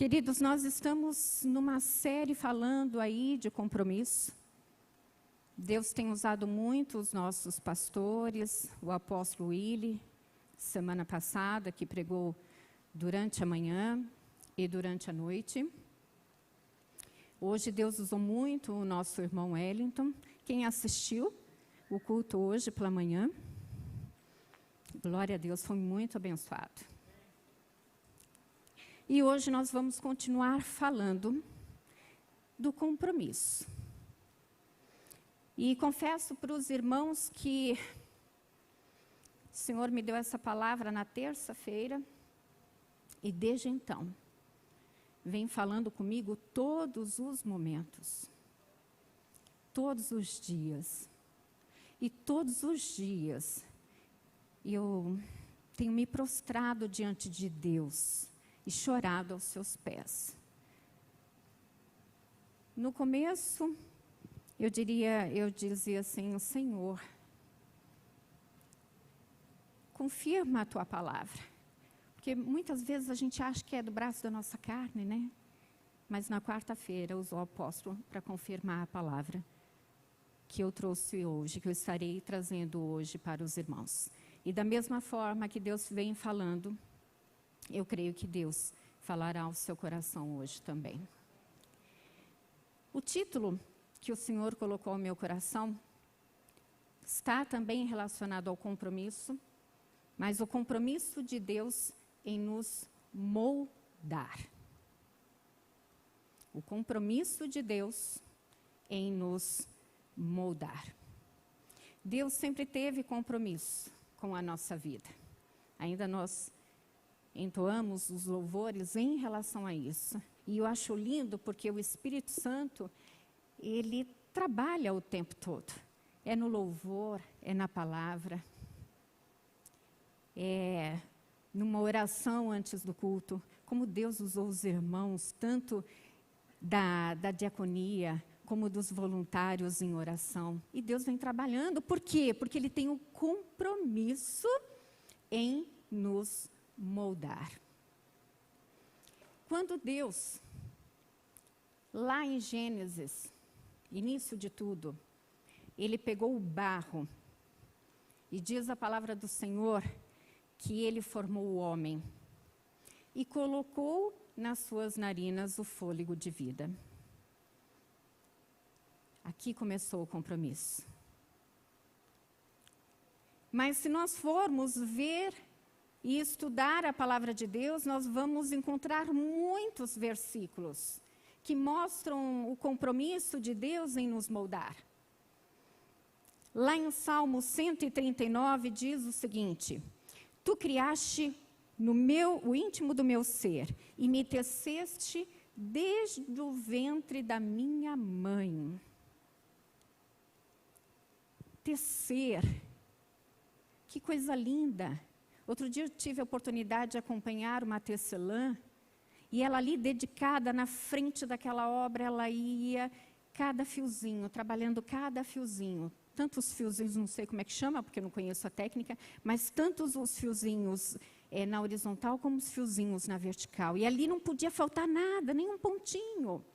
Queridos, nós estamos numa série falando aí de compromisso. Deus tem usado muito os nossos pastores, o apóstolo Willy, semana passada, que pregou durante a manhã e durante a noite. Hoje Deus usou muito o nosso irmão Wellington. Quem assistiu o culto hoje pela manhã, glória a Deus, foi muito abençoado. E hoje nós vamos continuar falando do compromisso. E confesso para os irmãos que o Senhor me deu essa palavra na terça-feira e desde então vem falando comigo todos os momentos, todos os dias. E todos os dias eu tenho me prostrado diante de Deus e chorado aos seus pés. No começo, eu dizia assim: Senhor, confirma a tua palavra. Porque muitas vezes a gente acha que é do braço da nossa carne, né? Mas na quarta-feira usou o apóstolo para confirmar a palavra que eu trouxe hoje, que eu estarei trazendo hoje para os irmãos. E da mesma forma que Deus vem falando, eu creio que Deus falará ao seu coração hoje também. O título que o Senhor colocou ao meu coração está também relacionado ao compromisso, mas o compromisso de Deus em nos moldar. O compromisso de Deus em nos moldar. Deus sempre teve compromisso com a nossa vida. Ainda nós entoamos os louvores em relação a isso. E eu acho lindo porque o Espírito Santo, ele trabalha o tempo todo. É no louvor, é na palavra, é numa oração antes do culto. Como Deus usou os irmãos, tanto da diaconia, como dos voluntários em oração. E Deus vem trabalhando. Por quê? Porque Ele tem um compromisso em nos moldar. Quando Deus, lá em Gênesis, início de tudo, Ele pegou o barro, e diz a palavra do Senhor que Ele formou o homem e colocou nas suas narinas o fôlego de vida. Aqui começou o compromisso. Mas se nós formos ver e estudar a palavra de Deus, nós vamos encontrar muitos versículos que mostram o compromisso de Deus em nos moldar. Lá em Salmo 139 diz o seguinte: Tu criaste o íntimo do meu ser e me teceste desde o ventre da minha mãe. Tecer, que coisa linda. Outro dia eu tive a oportunidade de acompanhar uma tecelã, e ela ali dedicada na frente daquela obra, ela ia cada fiozinho, trabalhando cada fiozinho. Tantos fiozinhos, não sei como é que chama, porque eu não conheço a técnica, mas tantos os fiozinhos na horizontal como os fiozinhos na vertical. E ali não podia faltar nada, nem um pontinho.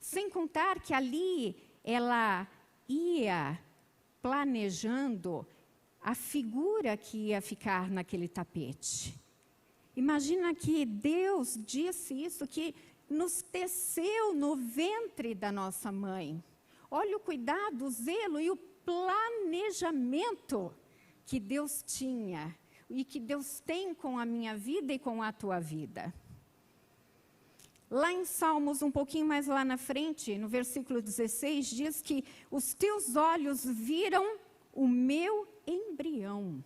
Sem contar que ali ela ia planejando a figura que ia ficar naquele tapete. Imagina que Deus disse isso, que nos teceu no ventre da nossa mãe. Olha o cuidado, o zelo e o planejamento que Deus tinha e que Deus tem com a minha vida e com a tua vida. Lá em Salmos, um pouquinho mais lá na frente, no versículo 16, diz que os teus olhos viram o meu embrião.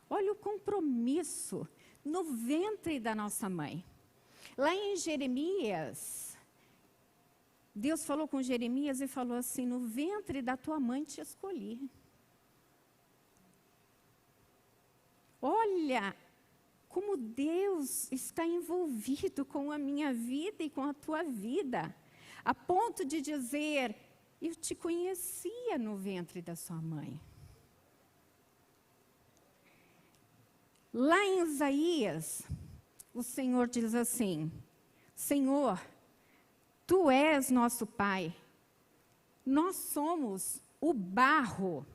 Olha o compromisso no ventre da nossa mãe. Lá em Jeremias, Deus falou com Jeremias e falou assim: no ventre da tua mãe te escolhi. Olha como Deus está envolvido com a minha vida e com a tua vida, a ponto de dizer: eu te conhecia no ventre da sua mãe. Lá em Isaías, o Senhor diz assim: Senhor, Tu és nosso Pai, nós somos o barro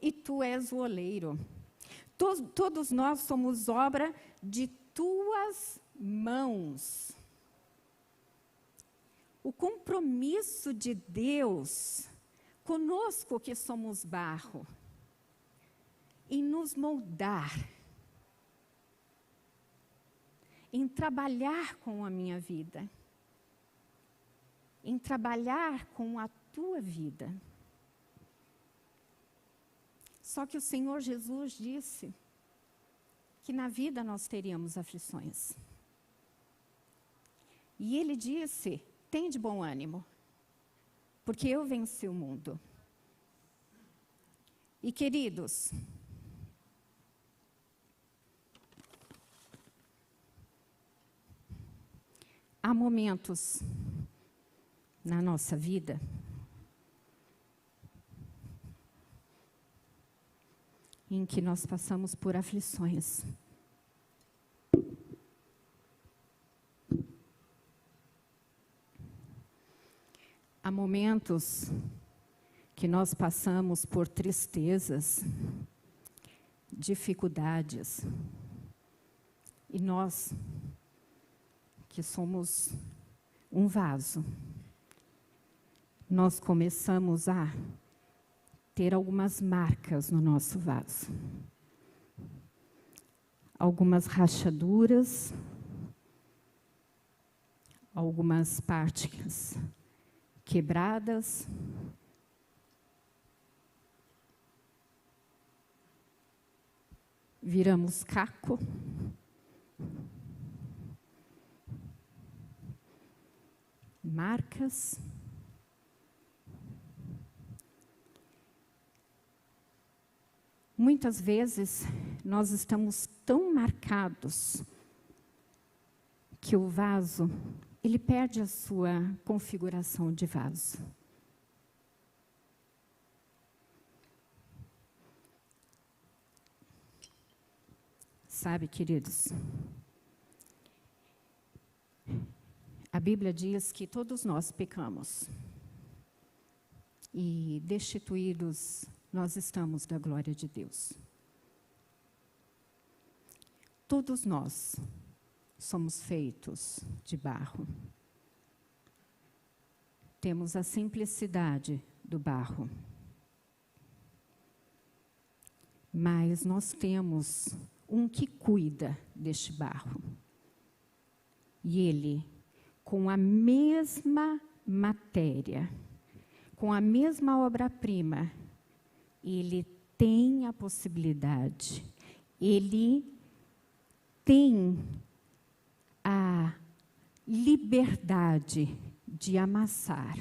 e Tu és o oleiro. Todos nós somos obra de Tuas mãos. O compromisso de Deus conosco que somos barro, em nos moldar, em trabalhar com a minha vida, em trabalhar com a tua vida. Só que o Senhor Jesus disse que na vida nós teríamos aflições. E Ele disse: tem de bom ânimo, porque eu venci o mundo. E queridos, há momentos na nossa vida em que nós passamos por aflições. Há momentos que nós passamos por tristezas, dificuldades, e nós, que somos um vaso, nós começamos a ter algumas marcas no nosso vaso, algumas rachaduras, algumas partes quebradas, viramos caco, marcas. Muitas vezes nós estamos tão marcados que o vaso, ele perde a sua configuração de vaso. Sabe, queridos, a Bíblia diz que todos nós pecamos e destituídos nós estamos da glória de Deus. Todos nós somos feitos de barro. Temos a simplicidade do barro. Mas nós temos um que cuida deste barro. E ele, com a mesma matéria, com a mesma obra-prima, ele tem a possibilidade, ele tem a liberdade de amassar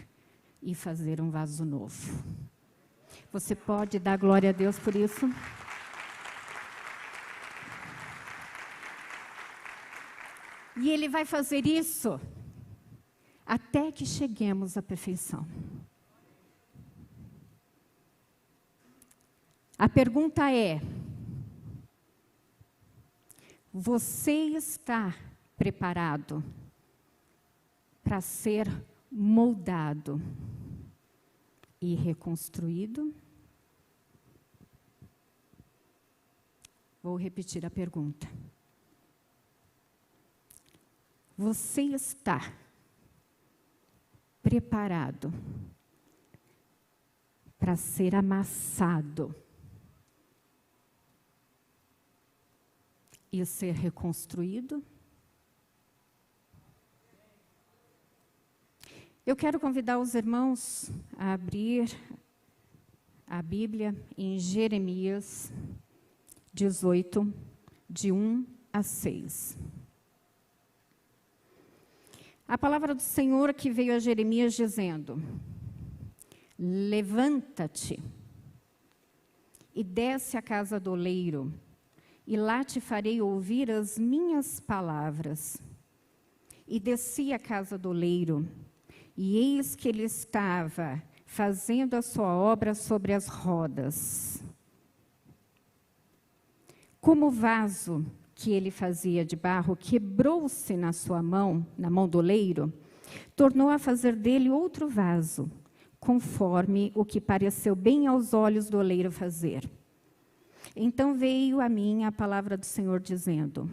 e fazer um vaso novo. Você pode dar glória a Deus por isso? E Ele vai fazer isso até que cheguemos à perfeição. A pergunta é: você está preparado para ser moldado e reconstruído? Vou repetir a pergunta. Você está preparado para ser amassado e ser reconstruído? Eu quero convidar os irmãos a abrir a Bíblia em Jeremias 18, de 1 a 6. A palavra do Senhor que veio a Jeremias dizendo: levanta-te e desce à casa do oleiro, e lá te farei ouvir as minhas palavras. E desci à casa do oleiro, e eis que ele estava fazendo a sua obra sobre as rodas. Como vaso que ele fazia de barro quebrou-se na sua mão, na mão do oleiro, tornou a fazer dele outro vaso, conforme o que pareceu bem aos olhos do oleiro fazer. Então veio a mim a palavra do Senhor, dizendo: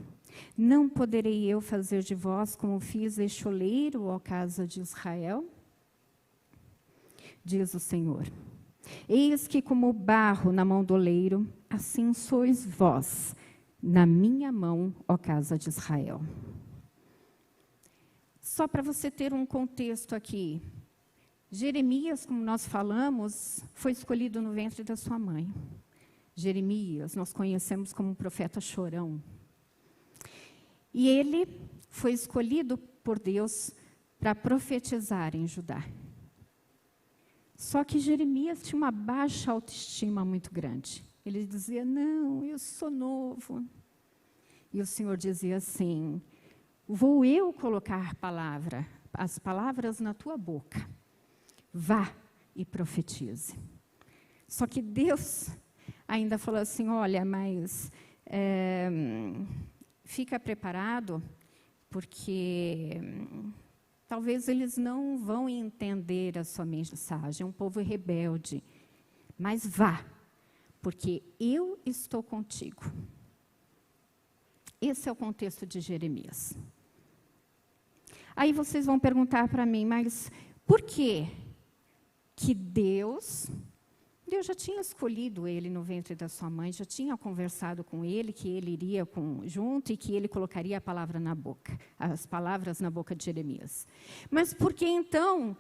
não poderei eu fazer de vós como fiz este oleiro, ó casa de Israel? Diz o Senhor: eis que como barro na mão do oleiro, assim sois vós na minha mão, ó casa de Israel. Só para você ter um contexto aqui, Jeremias, como nós falamos, foi escolhido no ventre da sua mãe. Jeremias, nós conhecemos como um profeta chorão. E ele foi escolhido por Deus para profetizar em Judá. Só que Jeremias tinha uma baixa autoestima muito grande. Ele dizia: não, eu sou novo. E o Senhor dizia assim: vou eu colocar as palavras na tua boca. Vá e profetize. Só que Deus ainda falou assim: olha, mas fica preparado, porque talvez eles não vão entender a sua mensagem, é um povo rebelde. Mas vá, porque eu estou contigo. Esse é o contexto de Jeremias. Aí vocês vão perguntar para mim: mas por quê que Deus já tinha escolhido ele no ventre da sua mãe, já tinha conversado com ele, que ele iria junto e que ele colocaria a palavra na boca, as palavras na boca de Jeremias. Mas por que então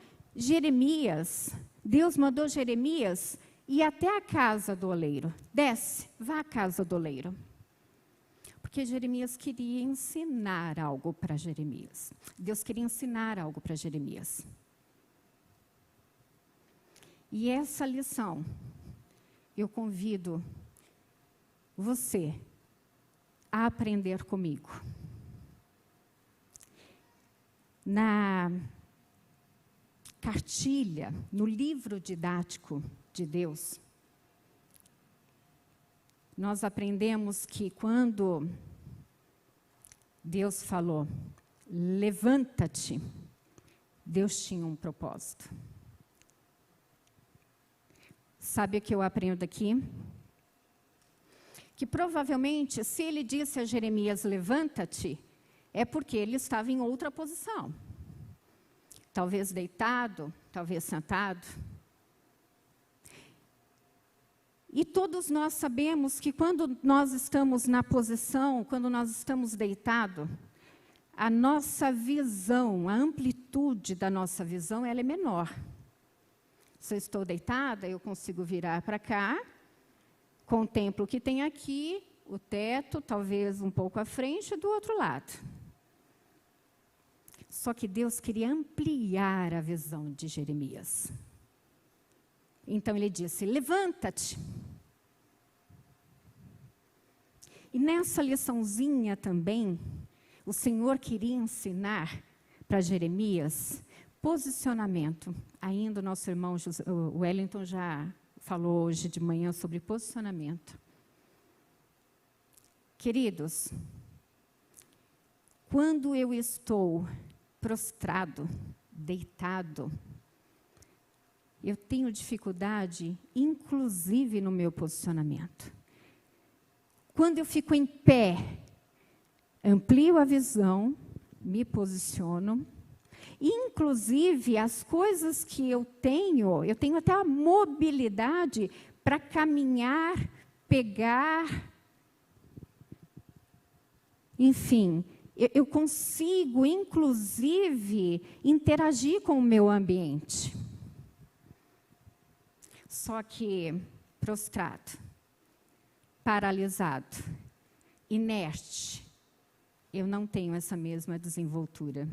Deus mandou Jeremias ir até a casa do oleiro? Desce, vá à casa do oleiro. Porque Jeremias queria ensinar algo para Jeremias. Deus queria ensinar algo para Jeremias. E essa lição, eu convido você a aprender comigo. Na cartilha, no livro didático de Deus, nós aprendemos que quando Deus falou: levanta-te, Deus tinha um propósito. Sabe o que eu aprendo aqui? Que provavelmente, se ele disse a Jeremias: levanta-te, é porque ele estava em outra posição. Talvez deitado, talvez sentado. E todos nós sabemos que quando nós estamos na posição, quando nós estamos deitados, a nossa visão, a amplitude da nossa visão, ela é menor. Se eu estou deitada, eu consigo virar para cá, contemplo o que tem aqui, o teto, talvez um pouco à frente, do outro lado. Só que Deus queria ampliar a visão de Jeremias. Então ele disse: levanta-te. E nessa liçãozinha também, o Senhor queria ensinar para Jeremias posicionamento. Ainda o nosso irmão o Wellington já falou hoje de manhã sobre posicionamento. Queridos, quando eu estou prostrado, deitado, eu tenho dificuldade, inclusive no meu posicionamento. Quando eu fico em pé, amplio a visão, me posiciono. Inclusive, as coisas que eu tenho até a mobilidade para caminhar, pegar. Enfim, eu consigo, inclusive, interagir com o meu ambiente. Só que prostrado, paralisado, inerte, eu não tenho essa mesma desenvoltura.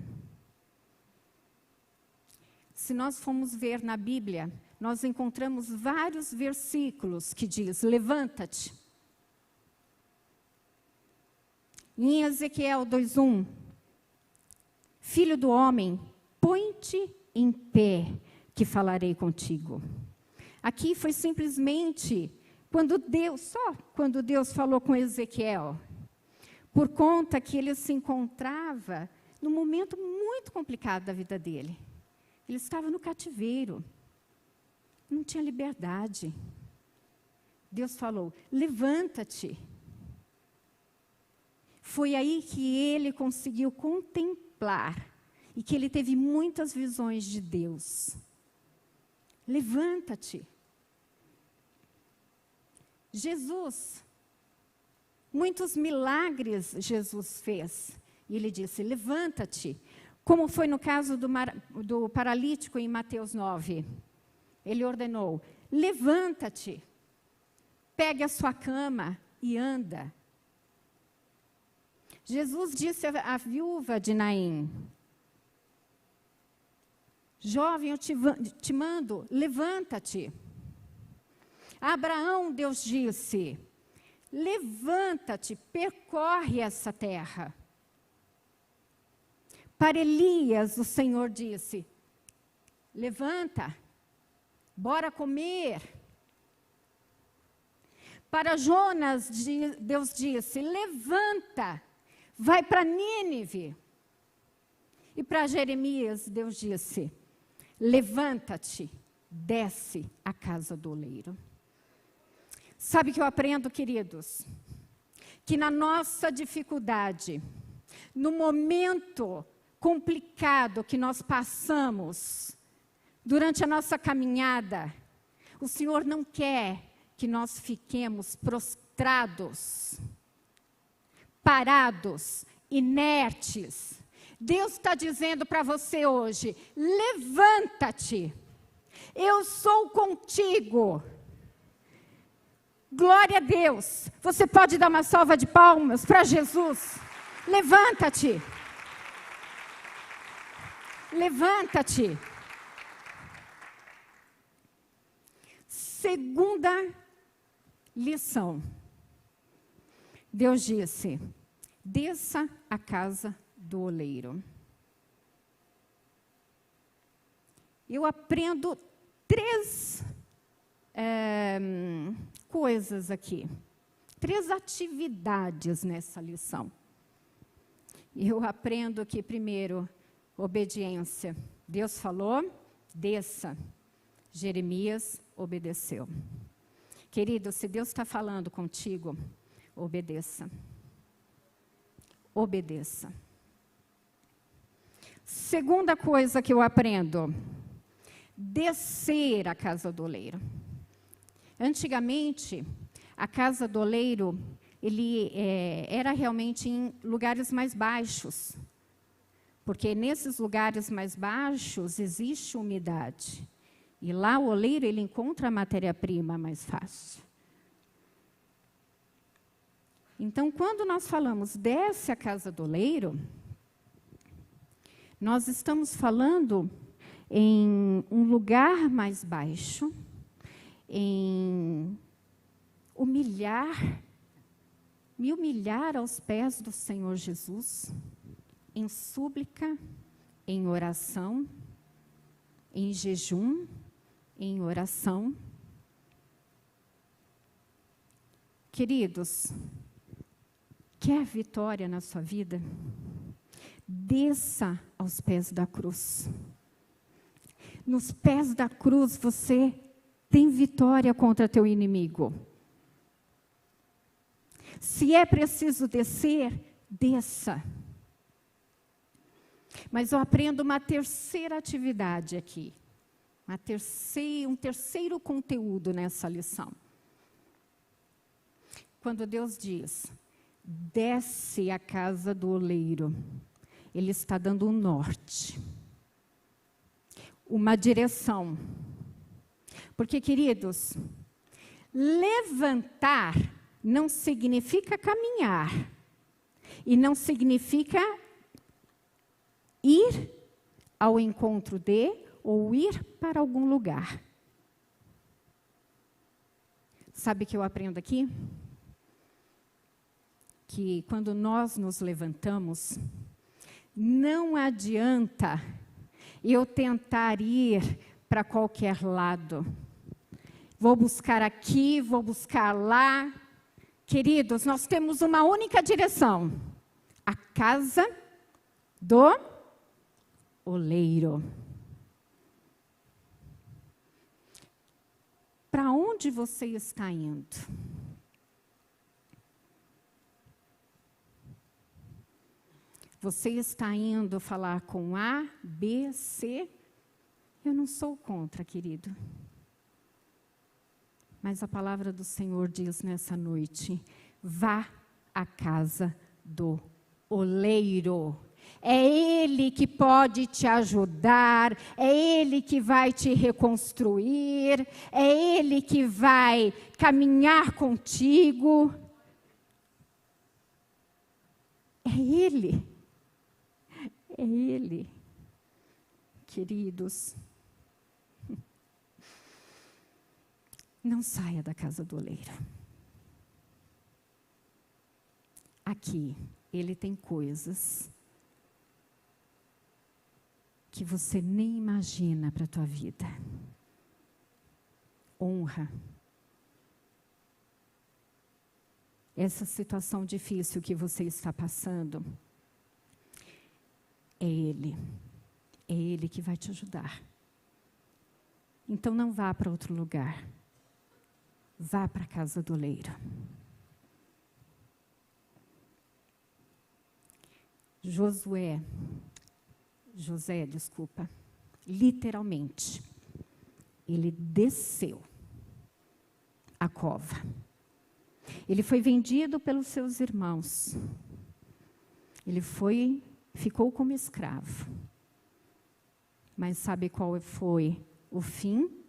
Se nós formos ver na Bíblia, nós encontramos vários versículos que diz: levanta-te. Em Ezequiel 2:1, filho do homem, põe-te em pé, que falarei contigo. Aqui foi simplesmente quando Deus falou com Ezequiel. por conta que ele se encontrava num momento muito complicado da vida dele. Ele estava no cativeiro, não tinha liberdade. Deus falou, levanta-te. Foi aí que ele conseguiu contemplar e que ele teve muitas visões de Deus. Levanta-te. Jesus, muitos milagres Jesus fez. E ele disse, levanta-te. Como foi no caso do paralítico em Mateus 9. Ele ordenou, levanta-te, pegue a sua cama e anda. Jesus disse à viúva de Naim, jovem, eu te mando, levanta-te. A Abraão, Deus disse, levanta-te, percorre essa terra. Para Elias, o Senhor disse, levanta, bora comer. Para Jonas, Deus disse, levanta, vai para Nínive. E para Jeremias, Deus disse, levanta-te, desce à casa do oleiro. Sabe o que eu aprendo, queridos? Que na nossa dificuldade, no momento complicado que nós passamos, durante a nossa caminhada, o Senhor não quer que nós fiquemos prostrados, parados, inertes. Deus está dizendo para você hoje, levanta-te, eu sou contigo. Glória a Deus. Você pode dar uma salva de palmas para Jesus? Levanta-te. Levanta-te. Segunda lição. Deus disse, desça à casa do oleiro. Eu aprendo três coisas aqui. Três atividades nessa lição. Eu aprendo que, primeiro, obediência. Deus falou, desça. Jeremias obedeceu. Querido, se Deus está falando contigo, obedeça. Obedeça. Segunda coisa que eu aprendo, descer à casa do oleiro. Antigamente, a casa do oleiro, ele era realmente em lugares mais baixos, porque nesses lugares mais baixos existe umidade. E lá o oleiro, ele encontra a matéria-prima mais fácil. Então, quando nós falamos desce à casa do oleiro, nós estamos falando em um lugar mais baixo, em me humilhar aos pés do Senhor Jesus, em súplica, em oração, em jejum, em oração. Queridos, quer vitória na sua vida? Desça aos pés da cruz. Nos pés da cruz você tem vitória contra teu inimigo. Se é preciso descer, desça. Mas eu aprendo uma terceira atividade aqui. Um terceiro conteúdo nessa lição. Quando Deus diz, desce à casa do oleiro, Ele está dando um norte. Uma direção. Porque, queridos, levantar não significa caminhar. E não significa ir ao encontro de ou ir para algum lugar. Sabe o que eu aprendo aqui? Que quando nós nos levantamos, não adianta eu tentar ir para qualquer lado. Vou buscar aqui, vou buscar lá. Queridos, nós temos uma única direção. casa do oleiro. Para onde você está indo? Você está indo falar com A, B, C? Eu não sou contra, querido. Mas a palavra do Senhor diz nessa noite: vá à casa do oleiro. É Ele que pode te ajudar, é Ele que vai te reconstruir, é Ele que vai caminhar contigo. É Ele. É Ele. Queridos, não saia da casa do oleiro. Aqui, Ele tem coisas que você nem imagina para a tua vida. Honra. Essa situação difícil que você está passando, é Ele que vai te ajudar. Então não vá para outro lugar. Vá para a casa do oleiro. José, literalmente, ele desceu a cova. Ele foi vendido pelos seus irmãos. Ele ficou como escravo. Mas sabe qual foi o fim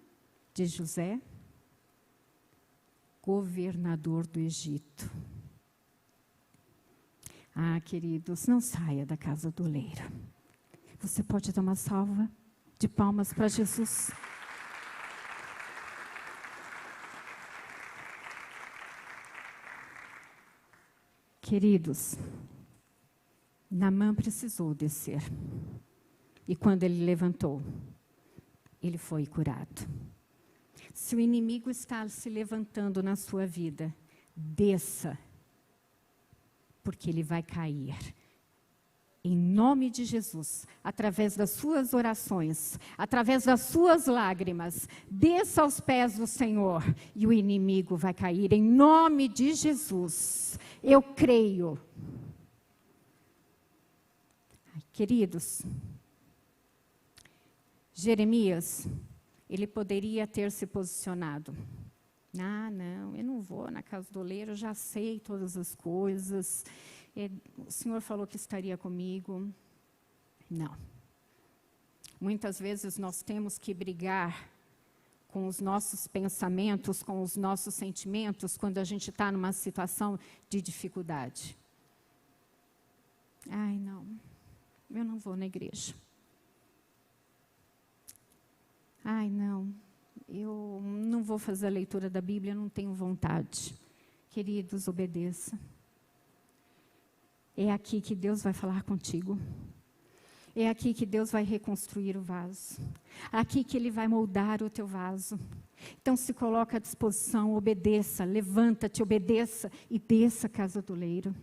de José? Governador do Egito. Ah, queridos, não saia da casa do oleiro. Você pode dar uma salva de palmas para Jesus? Queridos, Naamã precisou descer. E quando ele levantou, ele foi curado. Se o inimigo está se levantando na sua vida, desça, porque ele vai cair. Em nome de Jesus, através das suas orações, através das suas lágrimas, desça aos pés do Senhor e o inimigo vai cair. Em nome de Jesus, eu creio. Ai, queridos, Jeremias, ele poderia ter se posicionado. Ah, não, eu não vou na casa do oleiro, eu já sei todas as coisas. O Senhor falou que estaria comigo. Não. Muitas vezes nós temos que brigar com os nossos pensamentos, com os nossos sentimentos, quando a gente está numa situação de dificuldade. Ai, não, eu não vou na igreja. Ai, não, eu não vou fazer a leitura da Bíblia, não tenho vontade. Queridos, obedeça. É aqui que Deus vai falar contigo. É aqui que Deus vai reconstruir o vaso. É aqui que Ele vai moldar o teu vaso. Então se coloca à disposição, obedeça, levanta-te, obedeça e desça a casa do oleiro.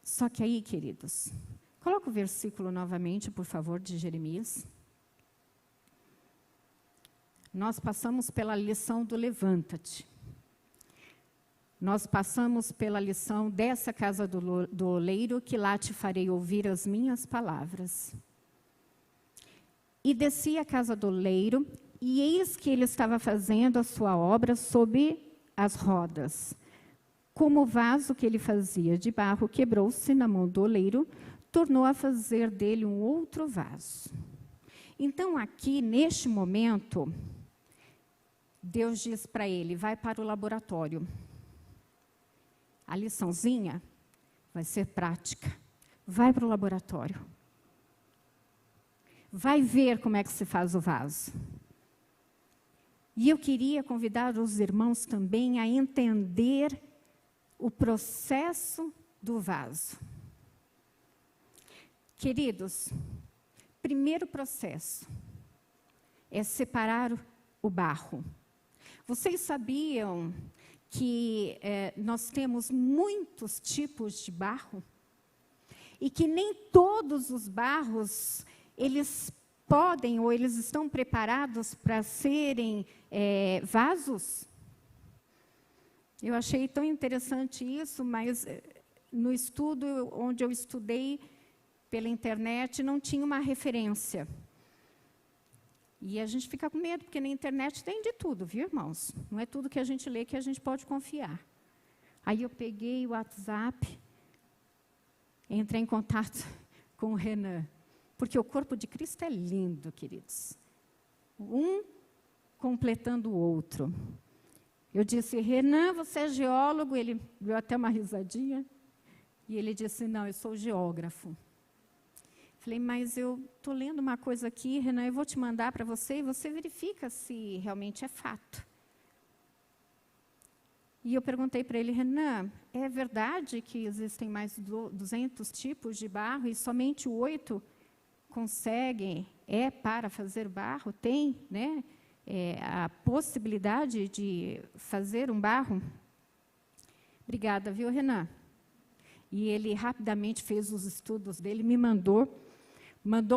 Só que aí, queridos, coloca o versículo novamente, por favor, de Jeremias. Nós passamos pela lição do levanta-te. Nós passamos pela lição dessa casa do oleiro, que lá te farei ouvir as minhas palavras. E desci à casa do oleiro, e eis que ele estava fazendo a sua obra sob as rodas. Como o vaso que ele fazia de barro quebrou-se na mão do oleiro, tornou a fazer dele um outro vaso. Então, aqui, neste momento, Deus diz para ele, vai para o laboratório. A liçãozinha vai ser prática. Vai para o laboratório. Vai ver como é que se faz o vaso. E eu queria convidar os irmãos também a entender o processo do vaso. Queridos, primeiro processo é separar o barro. Vocês sabiam que nós temos muitos tipos de barro e que nem todos os barros, eles podem ou eles estão preparados para serem vasos? Eu achei tão interessante isso, mas no estudo onde eu estudei pela internet não tinha uma referência. E a gente fica com medo, porque na internet tem de tudo, viu, irmãos? Não é tudo que a gente lê que a gente pode confiar. Aí eu peguei o WhatsApp, entrei em contato com o Renan, porque o corpo de Cristo é lindo, queridos. Um completando o outro. Eu disse, Renan, você é geólogo? Ele deu até uma risadinha. E ele disse, não, eu sou geógrafo. Falei, mas eu estou lendo uma coisa aqui, Renan, eu vou te mandar para você e você verifica se realmente é fato. E eu perguntei para ele, Renan, é verdade que existem mais de 200 tipos de barro e somente 8 conseguem, para fazer barro? Tem, né, a possibilidade de fazer um barro? Obrigada, viu, Renan? E ele rapidamente fez os estudos dele, me mandou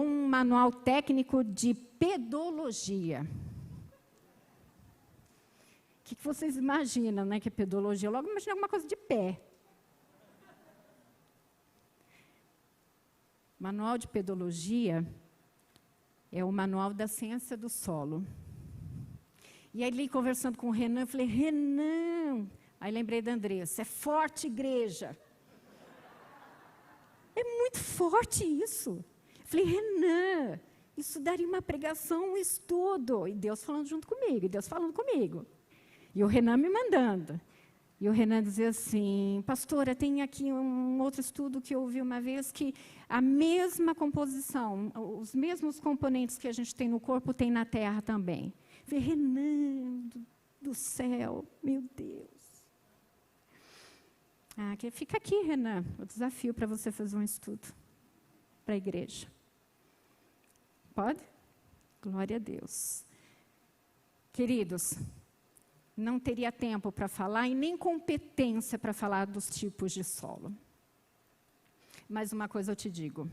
um manual técnico de pedologia. O que vocês imaginam, né, que é pedologia? Eu logo imaginei alguma coisa de pé. Manual de pedologia é o manual da ciência do solo. E aí, conversando com o Renan, eu falei, Renan, aí lembrei da Andressa, é forte igreja. É muito forte isso. Eu falei, Renan, isso daria uma pregação, um estudo. E Deus falando junto comigo, e Deus falando comigo. E o Renan me mandando. E o Renan dizia assim, pastora, tem aqui um outro estudo que eu ouvi uma vez, que a mesma composição, os mesmos componentes que a gente tem no corpo, tem na terra também. Eu falei, Renan do céu, meu Deus. Fica aqui, Renan, o desafio para você fazer um estudo para a igreja. Pode? Glória a Deus. Queridos, não teria tempo para falar e nem competência para falar dos tipos de solo. Mas uma coisa eu te digo.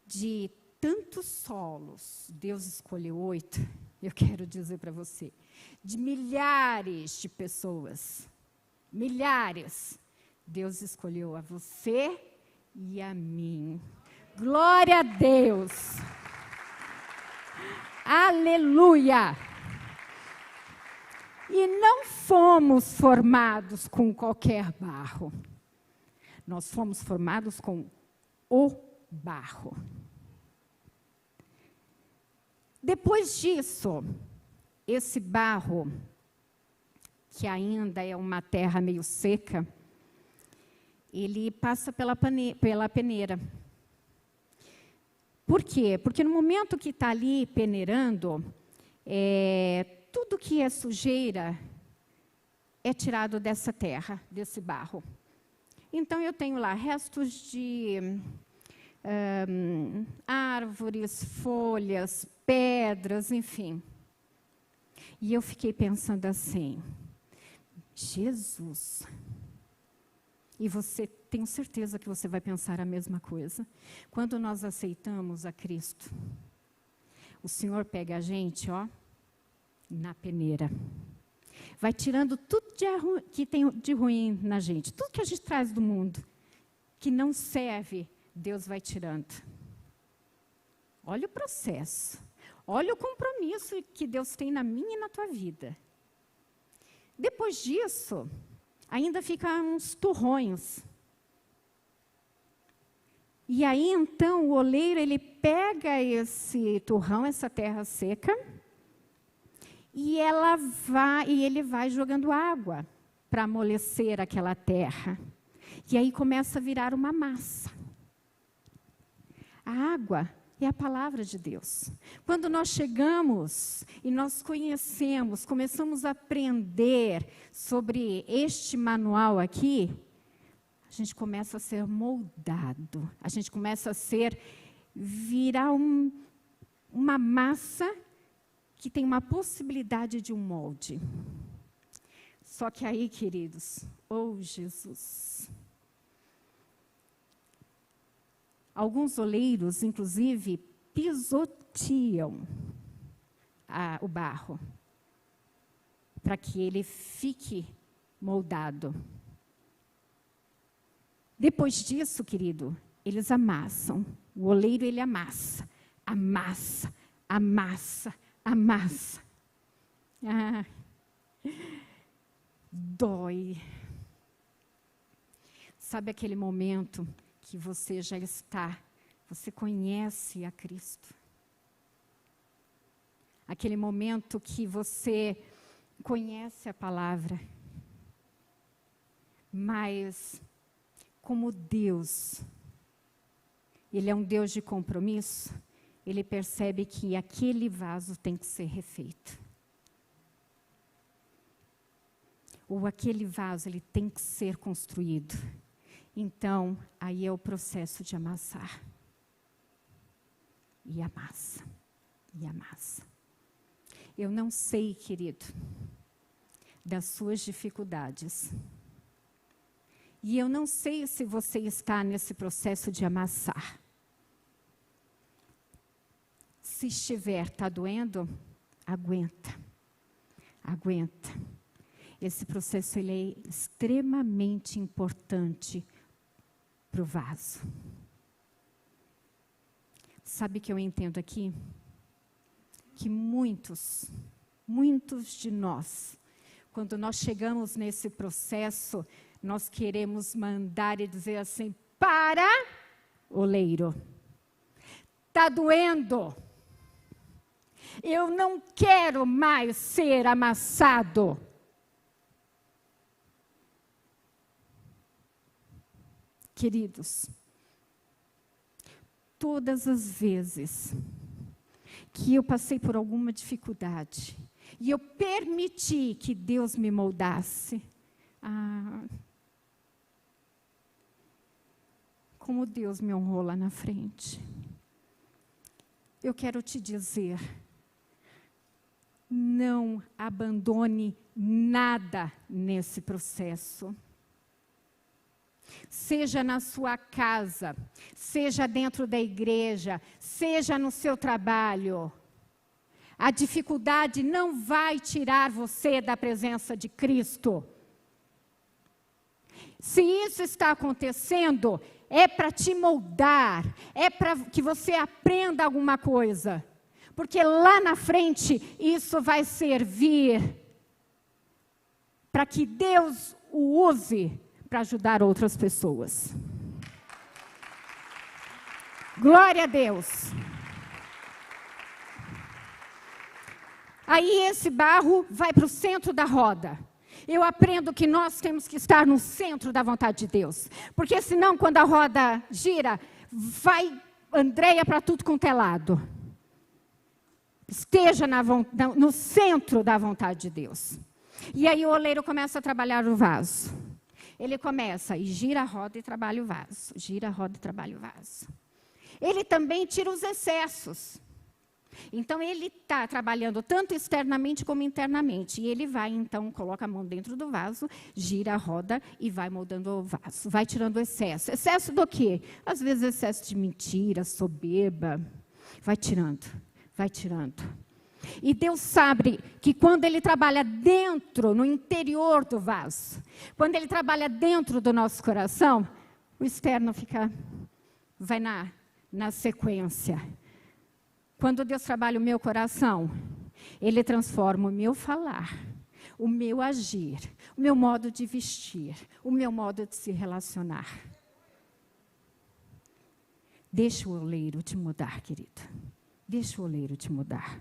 De tantos solos, Deus escolheu 8, eu quero dizer para você, de milhares de pessoas, milhares, Deus escolheu a você e a mim. Glória a Deus! Aleluia! E não fomos formados com qualquer barro. Nós fomos formados com o barro. Depois disso, esse barro, que ainda é uma terra meio seca, ele passa pela peneira. Por quê? Porque no momento que está ali peneirando, tudo que é sujeira é tirado dessa terra, desse barro. Então, eu tenho lá restos de árvores, folhas, pedras, enfim. E eu fiquei pensando assim, Jesus, e você, tenho certeza que você vai pensar a mesma coisa. Quando nós aceitamos a Cristo, o Senhor pega a gente, na peneira. Vai tirando tudo que tem de ruim na gente, tudo que a gente traz do mundo, que não serve, Deus vai tirando. Olha o processo, olha o compromisso que Deus tem na minha e na tua vida. Depois disso, ainda ficam uns turrões. E aí, então, o oleiro, ele pega esse turrão, essa terra seca, e ele vai jogando água para amolecer aquela terra. E aí começa a virar uma massa. A água é a palavra de Deus. Quando nós chegamos e nós conhecemos, começamos a aprender sobre este manual aqui, a gente começa a ser moldado, a gente começa a virar uma massa que tem uma possibilidade de um molde. Só que aí, queridos, oh Jesus, alguns oleiros, inclusive, pisoteam o barro para que ele fique moldado. Depois disso, querido, eles amassam. O oleiro, ele amassa, amassa, amassa, amassa. Ah, dói. Sabe aquele momento que você já está, você conhece a Cristo? Aquele momento que você conhece a palavra, mas como Deus, Ele é um Deus de compromisso, Ele percebe que aquele vaso tem que ser refeito. Ou aquele vaso, ele tem que ser construído. Então, aí é o processo de amassar. E amassa, e amassa. Eu não sei, querido, das suas dificuldades. E eu não sei se você está nesse processo de amassar. Se estiver, está doendo? Aguenta. Aguenta. Esse processo ele é extremamente importante para o vaso. Sabe o que eu entendo aqui? Que muitos de nós, quando nós chegamos nesse processo, nós queremos mandar e dizer assim: para, oleiro, está doendo. Eu não quero mais ser amassado. Queridos, todas as vezes que eu passei por alguma dificuldade e eu permiti que Deus me moldasse, como Deus me honrou lá na frente. Eu quero te dizer, não abandone nada nesse processo. Seja na sua casa, seja dentro da igreja, seja no seu trabalho. A dificuldade não vai tirar você da presença de Cristo. Se isso está acontecendo, é para te moldar, é para que você aprenda alguma coisa. Porque lá na frente, isso vai servir para que Deus o use para ajudar outras pessoas. Glória a Deus. Aí esse barro vai para o centro da roda. Eu aprendo que nós temos que estar no centro da vontade de Deus. Porque senão, quando a roda gira, vai Andréia para tudo quanto é lado. Esteja no centro da vontade de Deus. E aí o oleiro começa a trabalhar o vaso. Ele começa e gira a roda e trabalha o vaso. Gira a roda e trabalha o vaso. Ele também tira os excessos. Então, ele está trabalhando tanto externamente como internamente. E ele vai, então, coloca a mão dentro do vaso, gira a roda e vai moldando o vaso. Vai tirando o excesso. Excesso do quê? Às vezes, excesso de mentira, soberba. Vai tirando, vai tirando. E Deus sabe que quando Ele trabalha dentro, no interior do vaso, quando Ele trabalha dentro do nosso coração, o externo vai na sequência. Quando Deus trabalha o meu coração, Ele transforma o meu falar, o meu agir, o meu modo de vestir, o meu modo de se relacionar. Deixa o oleiro te mudar, querido. Deixa o oleiro te mudar.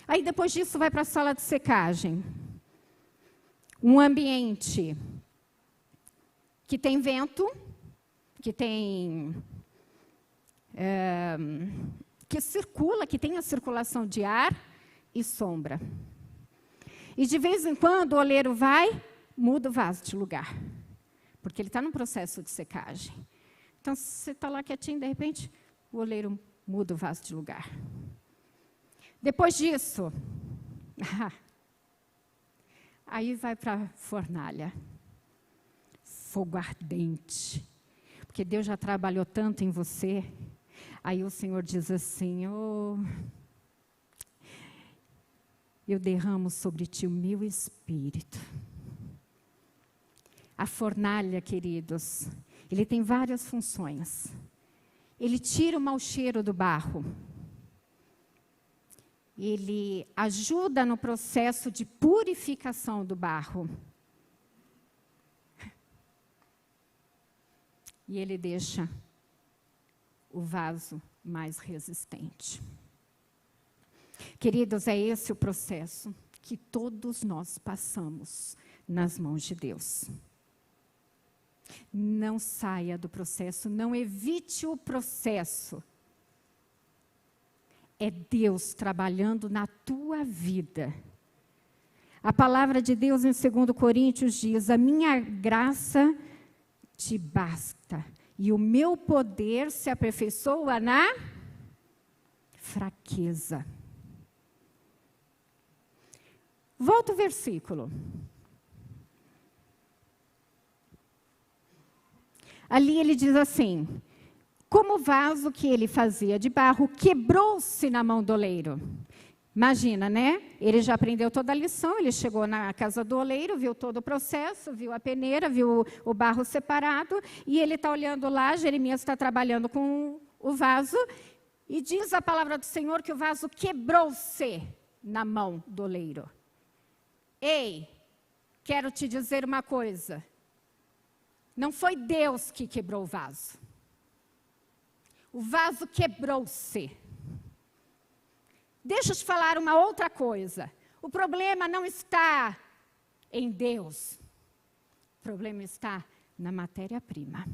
Aí, depois disso, vai para a sala de secagem. Um ambiente que tem vento, que tem... que circula, que tem a circulação de ar e sombra. E, de vez em quando, o oleiro vai, muda o vaso de lugar. Porque ele está num processo de secagem. Então, se você está lá quietinho, de repente, o oleiro muda o vaso de lugar. Aí vai para a fornalha. Fogo ardente. Porque Deus já trabalhou tanto em você. Aí o Senhor diz assim, eu derramo sobre ti o meu espírito. A fornalha, queridos, ele tem várias funções. Ele tira o mau cheiro do barro. Ele ajuda no processo de purificação do barro. E ele deixa o vaso mais resistente. Queridos, é esse o processo que todos nós passamos nas mãos de Deus. Não saia do processo, não evite o processo. É Deus trabalhando na tua vida. A palavra de Deus em 2 Coríntios diz, a minha graça te basta, e o meu poder se aperfeiçoa na fraqueza. Volta o versículo. Ali ele diz assim, como o vaso que ele fazia de barro quebrou-se na mão do oleiro. Imagina, né? Ele já aprendeu toda a lição, ele chegou na casa do oleiro, viu todo o processo, viu a peneira, viu o barro separado, e ele está olhando lá, Jeremias está trabalhando com o vaso, e diz a palavra do Senhor que o vaso quebrou-se na mão do oleiro. Ei, quero te dizer uma coisa, não foi Deus que quebrou o vaso. O vaso quebrou-se. Deixa eu te falar uma outra coisa. O problema não está em Deus. O problema está na matéria-prima.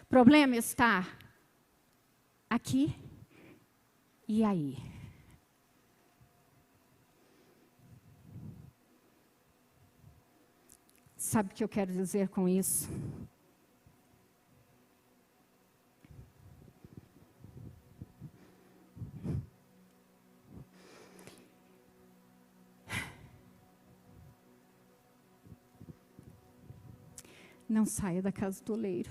O problema está aqui e aí. Sabe o que eu quero dizer com isso? Não saia da casa do oleiro.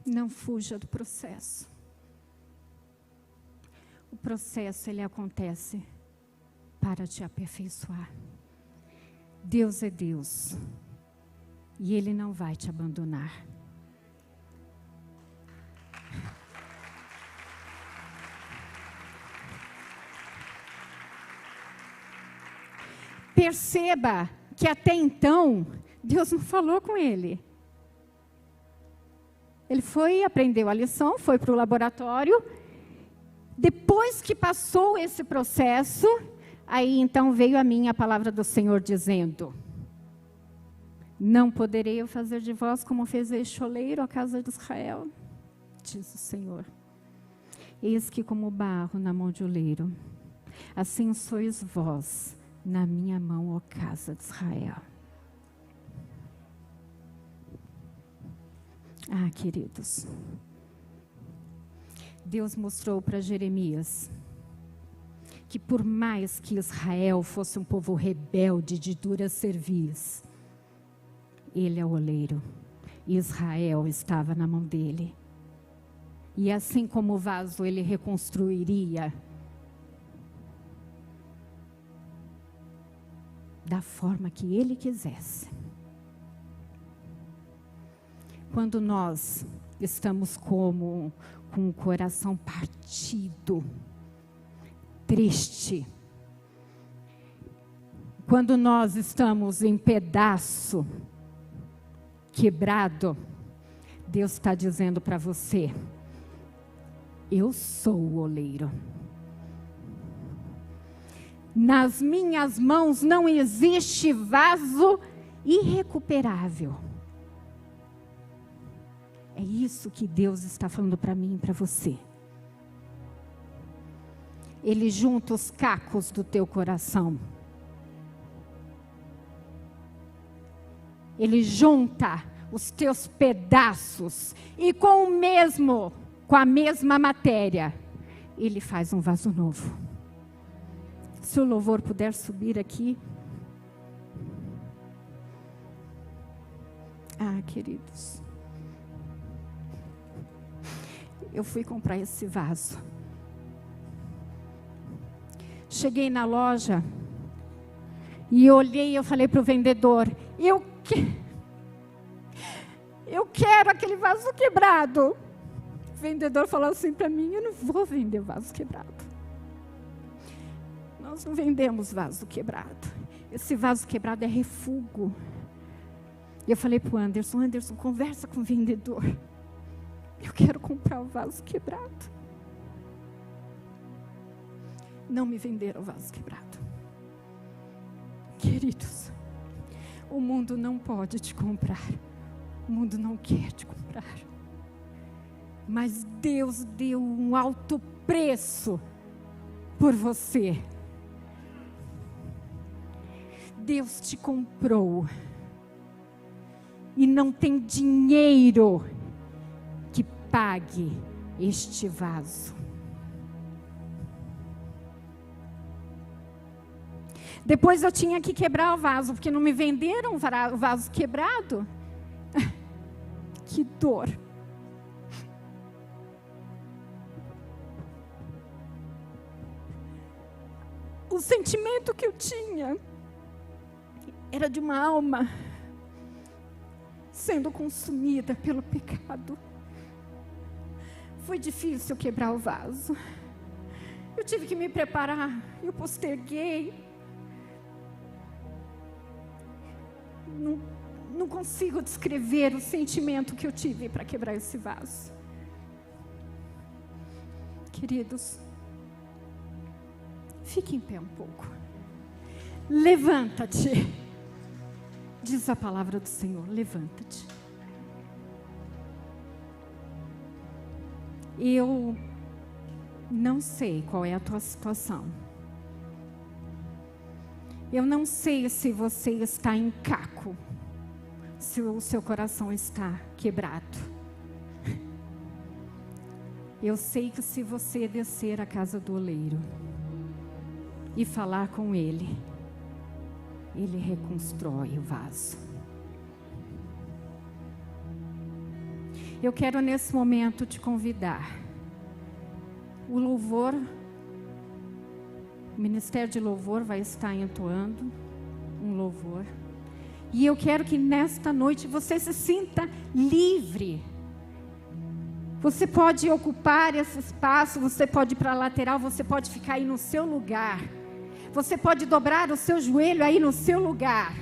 Não fuja do processo. O processo, ele acontece para te aperfeiçoar. Deus é Deus. E Ele não vai te abandonar. Perceba que até então, Deus não falou com ele. Ele foi, aprendeu a lição, foi para o laboratório. Depois que passou esse processo, aí então veio a mim a palavra do Senhor dizendo, não poderei eu fazer de vós como fez este oleiro a casa de Israel, diz o Senhor. Eis que como barro na mão de oleiro, assim sois vós na minha mão, ó casa de Israel. Ah, queridos, Deus mostrou para Jeremias que por mais que Israel fosse um povo rebelde de dura cerviz, ele é o oleiro, e Israel estava na mão dele. E assim como o vaso ele reconstruiria da forma que ele quisesse. Quando nós estamos com o coração partido, triste, quando nós estamos em pedaço, quebrado, Deus está dizendo para você, eu sou o oleiro. Nas minhas mãos não existe vaso irrecuperável. É isso que Deus está falando para mim e para você. Ele junta os cacos do teu coração. Ele junta os teus pedaços e com a mesma matéria, ele faz um vaso novo. Se o louvor puder subir aqui. Ah, queridos. Eu fui comprar esse vaso. Cheguei na loja e olhei e eu falei para o vendedor, eu quero aquele vaso quebrado. O vendedor falou assim para mim, eu não vou vender vaso quebrado. Nós não vendemos vaso quebrado. Esse vaso quebrado é refúgio. E eu falei para o Anderson, conversa com o vendedor. Eu quero comprar o vaso quebrado. Não me venderam o vaso quebrado. Queridos, o mundo não pode te comprar. O mundo não quer te comprar. Mas Deus deu um alto preço por você. Deus te comprou. E não tem dinheiro que pague este vaso. Depois eu tinha que quebrar o vaso, porque não me venderam o vaso quebrado. Que dor. O sentimento que eu tinha era de uma alma sendo consumida pelo pecado. Foi difícil quebrar o vaso. Eu tive que me preparar, eu posterguei. Não consigo descrever o sentimento que eu tive para quebrar esse vaso. Queridos, fique em pé um pouco. Levanta-te. Diz a palavra do Senhor, levanta-te. Eu não sei qual é a tua situação. Eu não sei se você está em caco, se o seu coração está quebrado. Eu sei que se você descer à casa do oleiro e falar com ele, ele reconstrói o vaso. Eu quero nesse momento te convidar. O louvor, o Ministério de Louvor vai estar entoando um louvor. E eu quero que nesta noite você se sinta livre. Você pode ocupar esse espaço, você pode ir para a lateral, você pode ficar aí no seu lugar. Você pode dobrar o seu joelho aí no seu lugar.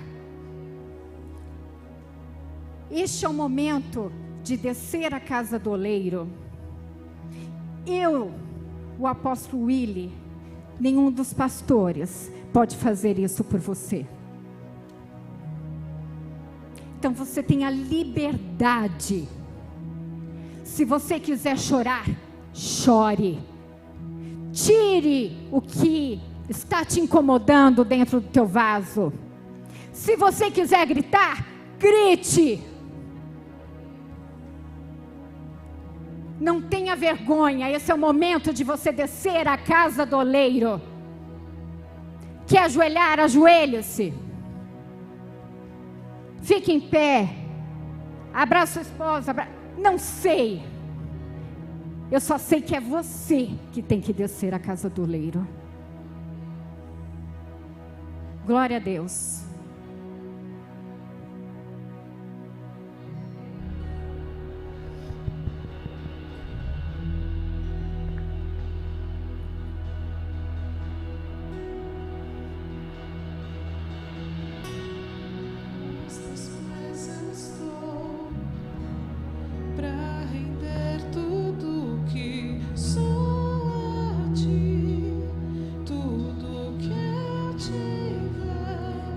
Este é o momento de descer à casa do oleiro. Eu, o apóstolo Willy, nenhum dos pastores pode fazer isso por você. Então você tem a liberdade. Se você quiser chorar, chore. Tire o que está te incomodando dentro do teu vaso. Se você quiser gritar, grite. Não tenha vergonha. Esse é o momento de você descer à casa do oleiro. Quer ajoelhar? Ajoelhe-se. Fique em pé. Abraça sua esposa. Não sei. Eu só sei que é você que tem que descer à casa do oleiro. Glória a Deus.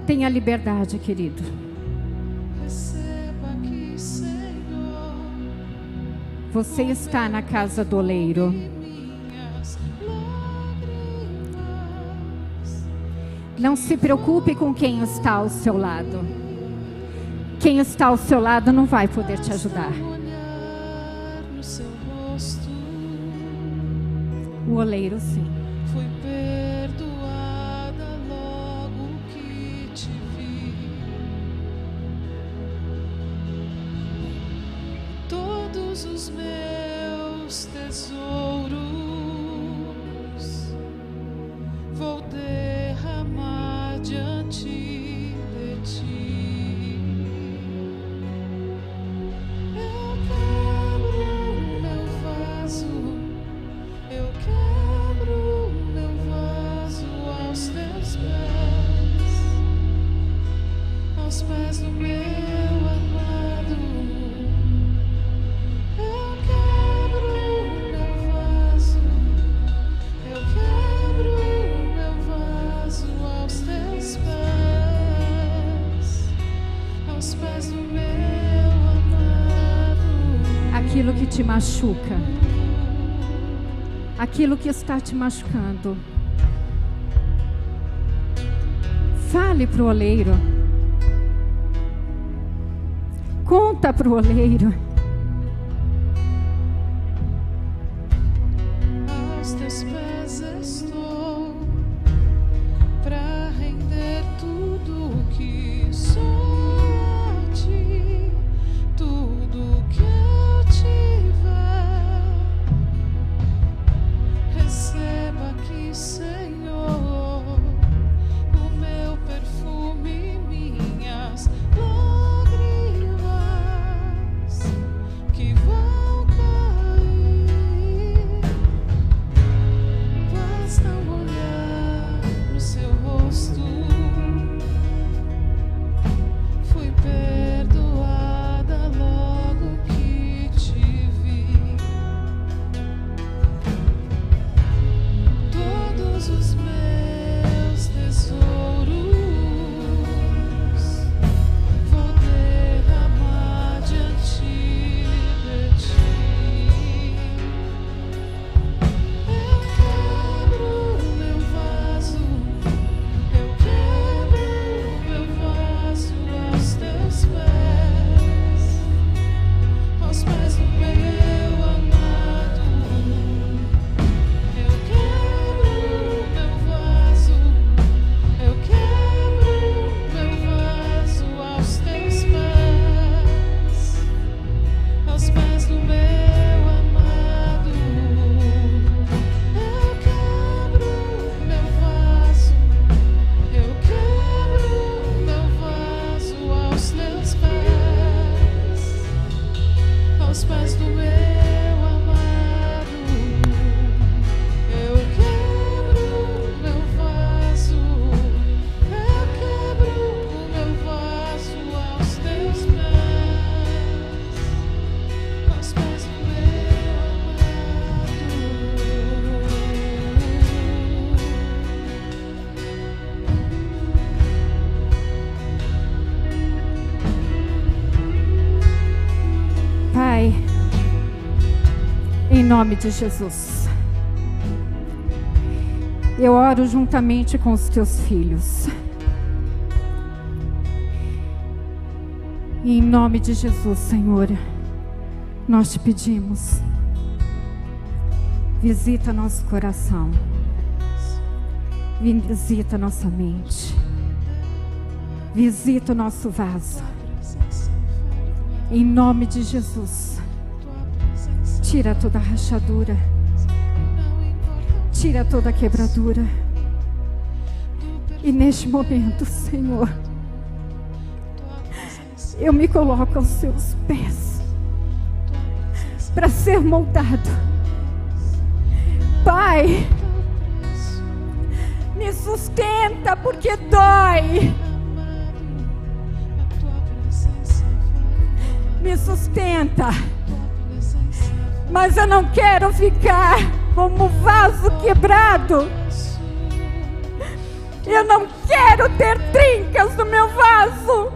Tenha liberdade, querido. Você está na casa do oleiro. Não se preocupe com quem está ao seu lado. Quem está ao seu lado não vai poder te ajudar. O oleiro, sim. Fui perdoado Todos os meus tesouros vou derramar diante de ti. Eu quebro meu vaso, eu quebro meu vaso aos teus pés, aos pés do meu amado. Eu quebro meu vaso, eu quebro meu vaso aos teus pés do meu amado. Aquilo que te machuca, aquilo que está te machucando, fale para o oleiro, conta para o oleiro. Aos teus pés estou, pra render tudo que sou a ti, tudo que eu tiver. Receba aqui, Senhor, o meu perfume e minhas lágrimas que vão cair. Basta olhar no seu rosto, fui perdoada logo que te vi. Todos os meus tesouros vou derramar diante de ti. Eu quebro meu vaso, eu quebro meu vaso aos teus pés, aos pés do meu amado. Eu quebro meu vaso, eu quebro meu vaso aos teus pés do meu amado. Eu quebro meu vaso, eu quebro meu vaso aos teus pés do meu amado. Eu quebro meu vaso, eu quebro meu vaso aos teus pés do meu Pai, em nome de Jesus, eu oro juntamente com os teus filhos. E em nome de Jesus, Senhor, nós te pedimos, visita nosso coração, visita nossa mente, visita o nosso vaso. Em nome de Jesus, tira toda a rachadura, tira toda a quebradura. E neste momento, Senhor, eu me coloco aos seus pés para ser moldado. Pai, me sustenta porque dói. Me sustenta, mas eu não quero ficar como vaso quebrado. Eu não quero ter trincas no meu vaso.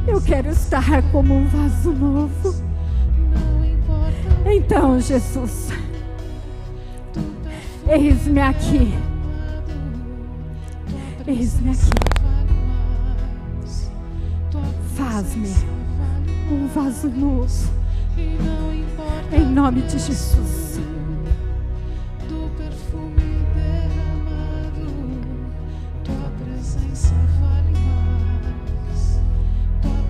Eu quero estar como um vaso novo. Então, Jesus, eis-me aqui. Eis-me aqui. Faz-me um vaso novo, em nome de Jesus. Do perfume derramado, tua presença vale mais. Tua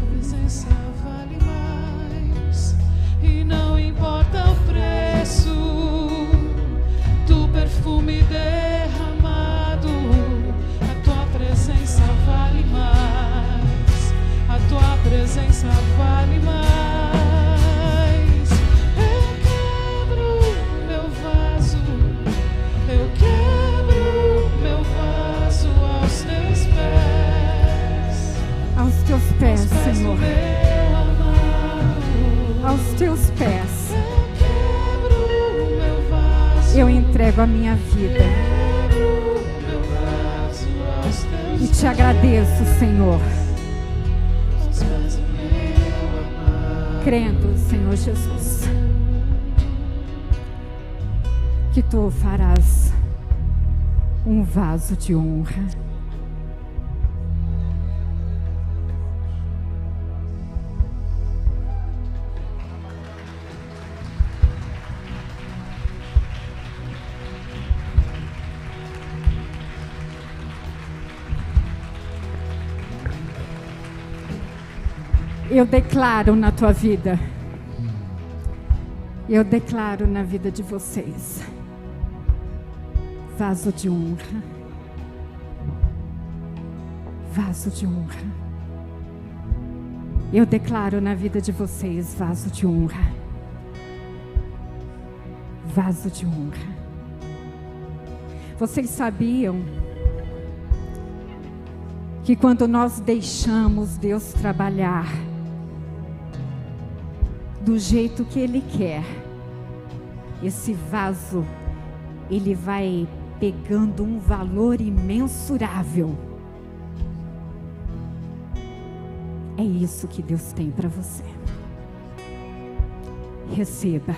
a minha vida. E te agradeço, Senhor, crendo, Senhor Jesus, que Tu farás um vaso de honra. Eu declaro na tua vida, eu declaro na vida de vocês, vaso de honra, vaso de honra. Eu declaro na vida de vocês, vaso de honra, vaso de honra. Vocês sabiam que quando nós deixamos Deus trabalhar do jeito que Ele quer, esse vaso, ele vai pegando um valor imensurável. É isso que Deus tem para você. Receba,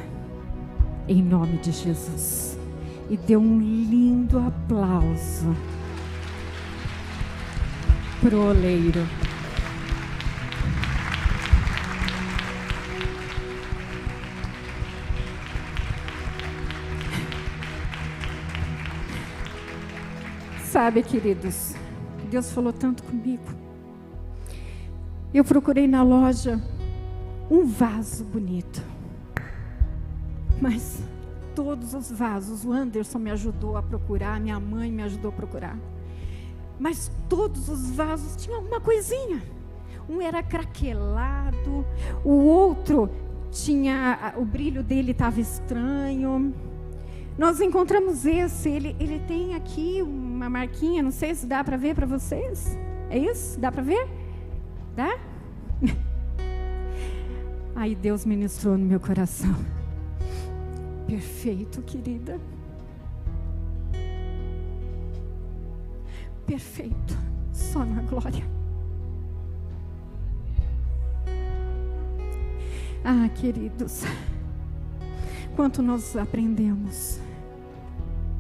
em nome de Jesus, e dê um lindo aplauso pro oleiro. Sabe, queridos, Deus falou tanto comigo. Eu procurei na loja um vaso bonito, mas todos os vasos, o Anderson me ajudou a procurar, minha mãe me ajudou a procurar, mas todos os vasos tinham alguma coisinha. Um era craquelado, o outro tinha, o brilho dele estava estranho. Nós encontramos esse, ele tem aqui uma marquinha, não sei se dá para ver para vocês. É isso? Dá para ver? Dá? Aí Deus ministrou no meu coração. Perfeito, querida. Perfeito, só na glória. Ah, queridos, quanto nós aprendemos.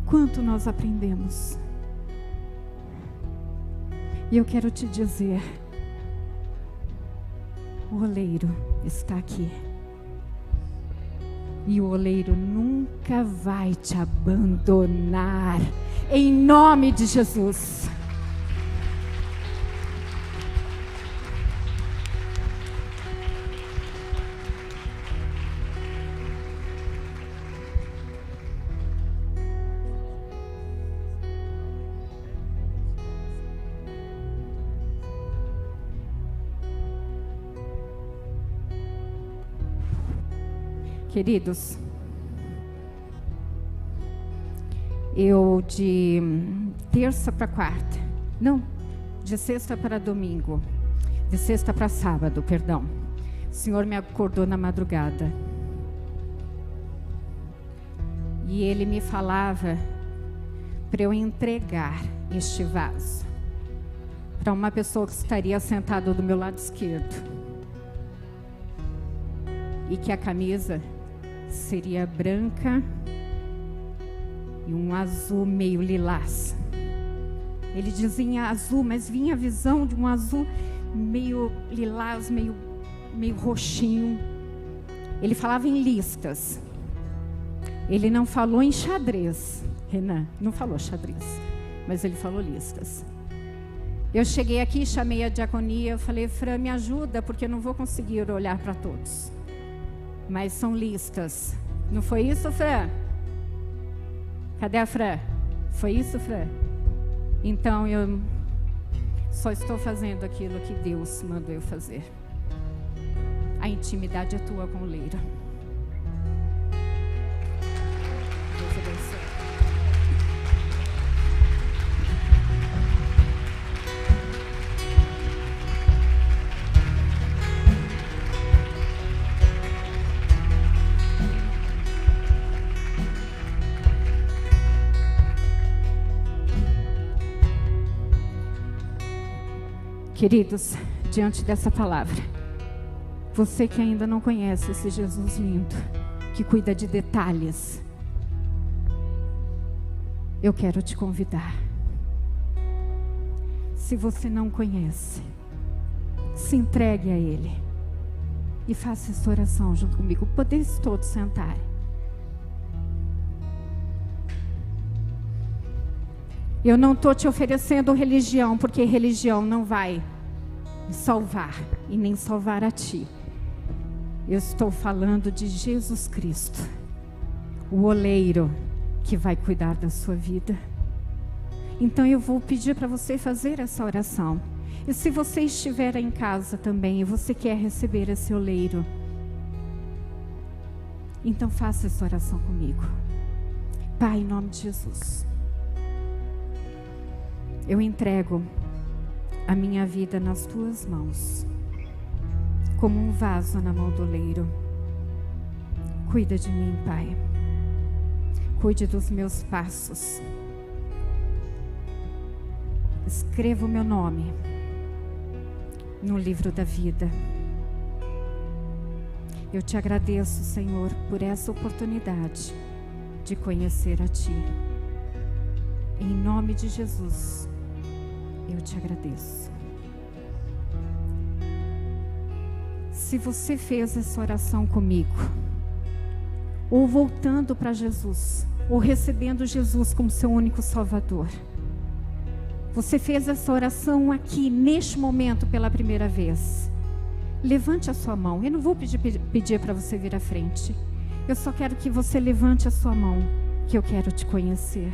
Quanto nós aprendemos. E eu quero te dizer, o oleiro está aqui. E o oleiro nunca vai te abandonar. Em nome de Jesus. Queridos, eu de terça para quarta, não, de sexta para domingo, de sexta para sábado, perdão, o Senhor me acordou na madrugada e Ele me falava para eu entregar este vaso para uma pessoa que estaria sentada do meu lado esquerdo e que a camisa seria branca e um azul meio lilás. Ele dizia azul, mas vinha a visão de um azul meio lilás, meio roxinho. Ele falava em listas. Ele não falou em xadrez. Renan, não falou xadrez, mas ele falou listas. Eu cheguei aqui, chamei a diaconia, eu falei, Fran, me ajuda, porque eu não vou conseguir olhar para todos. Mas são listas. Não foi isso, Fran? Cadê a Fran? Foi isso, Fran? Então eu só estou fazendo aquilo que Deus mandou eu fazer. A intimidade é tua com o oleiro. Deus abençoe. Queridos, diante dessa palavra, você que ainda não conhece esse Jesus lindo, que cuida de detalhes, eu quero te convidar. Se você não conhece, se entregue a Ele e faça essa oração junto comigo. Podeis todos sentar. Eu não estou te oferecendo religião, porque religião não vai me salvar e nem salvar a ti. Eu estou falando de Jesus Cristo, o oleiro que vai cuidar da sua vida. Então eu vou pedir para você fazer essa oração. E se você estiver em casa também e você quer receber esse oleiro, então faça essa oração comigo. Pai, em nome de Jesus, eu entrego a minha vida nas tuas mãos, como um vaso na mão do oleiro. Cuida de mim, Pai. Cuide dos meus passos. Escreva o meu nome no livro da vida. Eu te agradeço, Senhor, por essa oportunidade de conhecer a Ti. Em nome de Jesus, eu te agradeço. Se você fez essa oração comigo, ou voltando para Jesus, ou recebendo Jesus como seu único Salvador, você fez essa oração aqui, neste momento, pela primeira vez, levante a sua mão. Eu não vou pedir para você vir à frente. Eu só quero que você levante a sua mão, que eu quero te conhecer.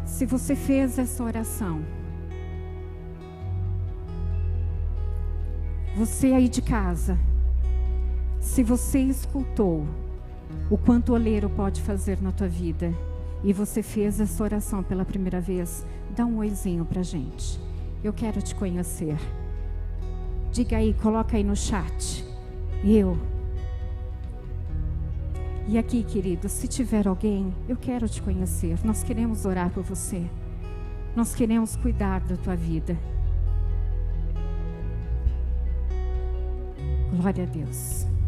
Se você fez essa oração, você aí de casa, se você escutou o quanto o oleiro pode fazer na tua vida, e você fez essa oração pela primeira vez, dá um oizinho pra gente. Eu quero te conhecer. Diga aí, coloca aí no chat. Eu. E aqui, querido, se tiver alguém, eu quero te conhecer. Nós queremos orar por você. Nós queremos cuidar da tua vida. Glória a Deus.